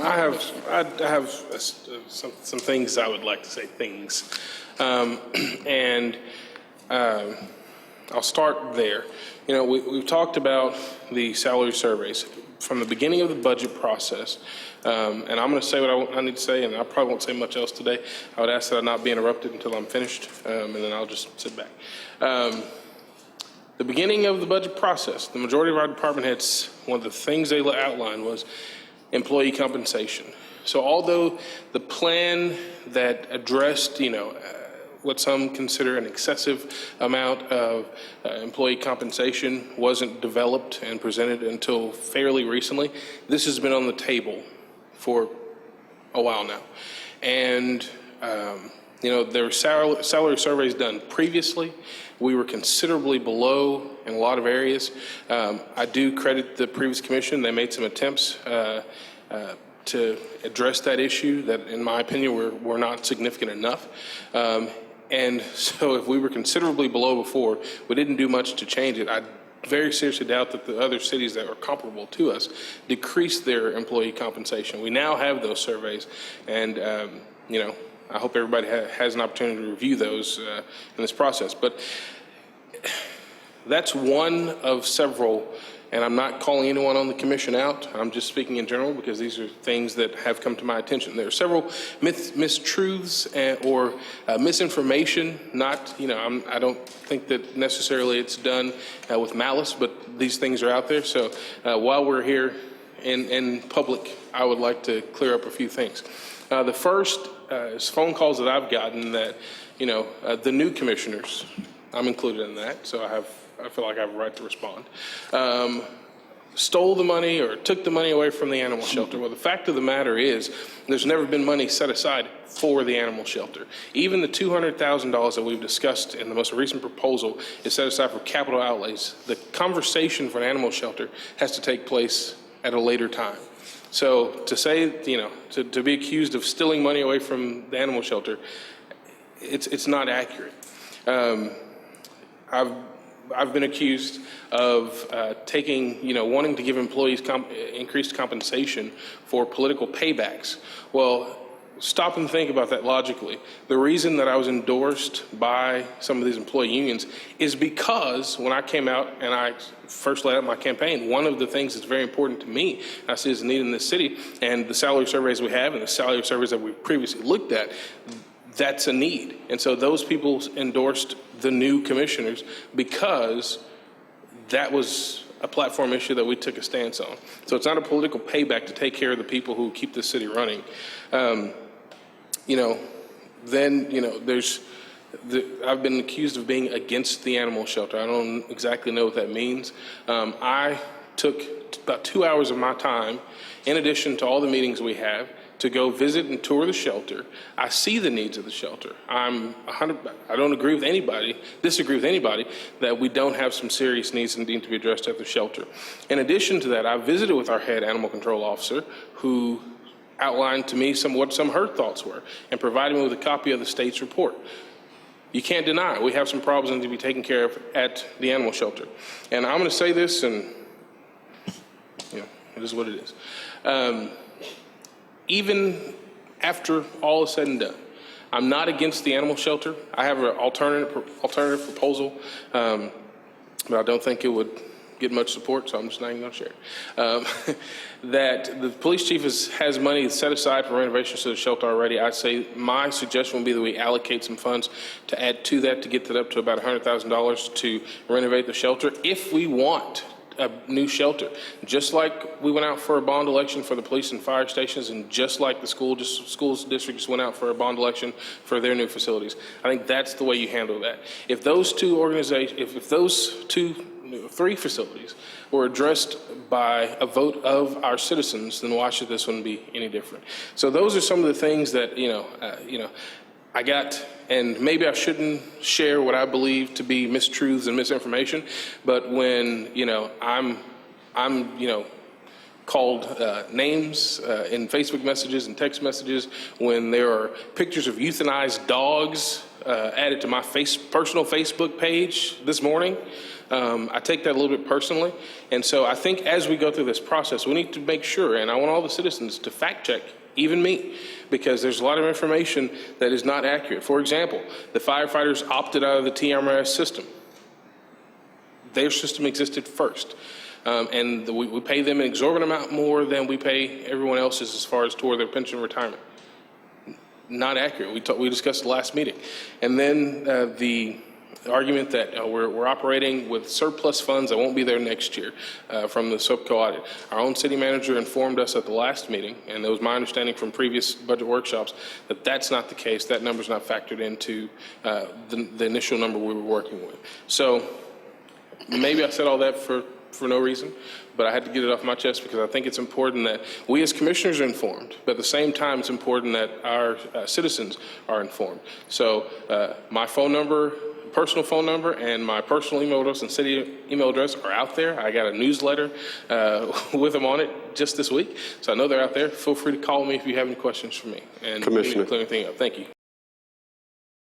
I have some things I would like to say. And I'll start there. You know, we've talked about the salary surveys from the beginning of the budget process. And I'm going to say what I need to say, and I probably won't say much else today. I would ask that I not be interrupted until I'm finished, and then I'll just sit back. The beginning of the budget process, the majority of our department heads, one of the things they outlined was employee compensation. So although the plan that addressed, what some consider an excessive amount of employee compensation wasn't developed and presented until fairly recently, this has been on the table for a while now. And, there were salary surveys done previously. We were considerably below in a lot of areas. I do credit the previous commission. They made some attempts to address that issue that, in my opinion, were not significant enough. And so if we were considerably below before, we didn't do much to change it. I very seriously doubt that the other cities that are comparable to us decreased their employee compensation. We now have those surveys, and, I hope everybody has an opportunity to review those in this process. But that's one of several, and I'm not calling anyone on the commission out. I'm just speaking in general because these are things that have come to my attention. There are several mistruths or misinformation. I don't think that necessarily it's done with malice, but these things are out there. So while we're here in public, I would like to clear up a few things. The first is phone calls that I've gotten that, the new commissioners, I'm included in that, so I feel like I have a right to respond, stole the money or took the money away from the animal shelter. Well, the fact of the matter is there's never been money set aside for the animal shelter. Even the $200,000 that we've discussed in the most recent proposal is set aside for capital outlays. The conversation for an animal shelter has to take place at a later time. So to say, to be accused of stealing money away from the animal shelter, it's not accurate. I've been accused of wanting to give employees increased compensation for political paybacks. Well, stop and think about that logically. The reason that I was endorsed by some of these employee unions is because when I came out and I first laid out my campaign, one of the things that's very important to me, I see as a need in this city, and the salary surveys we have and the salary surveys that we've previously looked at, that's a need. And so those people endorsed the new commissioners because that was a platform issue that we took a stance on. So it's not a political payback to take care of the people who keep the city running. I've been accused of being against the animal shelter. I don't exactly know what that means. I took about 2 hours of my time, in addition to all the meetings we have, to go visit and tour the shelter. I see the needs of the shelter. I don't disagree with anybody that we don't have some serious needs that need to be addressed at the shelter. In addition to that, I visited with our head animal control officer, who outlined to me what some of her thoughts were and provided me with a copy of the state's report. You can't deny it. We have some problems that need to be taken care of at the animal shelter. And I'm going to say this, and it is what it is. Even after all is said and done, I'm not against the animal shelter. I have an alternative proposal, but I don't think it would get much support, so I'm just not even going to share it. That the police chief has money set aside for renovations to the shelter already. I'd say my suggestion would be that we allocate some funds to add to that to get that up to about $100,000 to renovate the shelter if we want a new shelter. Just like we went out for a bond election for the police and fire stations, and just like the schools districts went out for a bond election for their new facilities. I think that's the way you handle that. If those two three facilities were addressed by a vote of our citizens, then why should this one be any different? So those are some of the things that I got, and maybe I shouldn't share what I believe to be mistruths and misinformation, but when I'm called names in Facebook messages and text messages, when there are pictures of euthanized dogs added to my personal Facebook page this morning. I take that a little bit personally. And so I think as we go through this process, we need to make sure, and I want all the citizens to fact check, even me, because there's a lot of information that is not accurate. For example, the firefighters opted out of the TMRS system. Their system existed first. And we pay them an exorbitant amount more than we pay everyone else's as far as toward their pension retirement. Not accurate. We discussed the last meeting. And then the argument that we're operating with surplus funds that won't be there next year from the SOPCO audit. Our own city manager informed us at the last meeting, and it was my understanding from previous budget workshops, that that's not the case. That number's not factored into the initial number we were working with. So maybe I said all that for no reason, but I had to get it off my chest because I think it's important that we as commissioners are informed, but at the same time it's important that our citizens are informed. So my phone number, personal phone number, and my personal email address and city email address are out there. I got a newsletter with them on it just this week, so I know they're out there. Feel free to call me if you have any questions for me, and Commissioner, clear anything up. Thank you.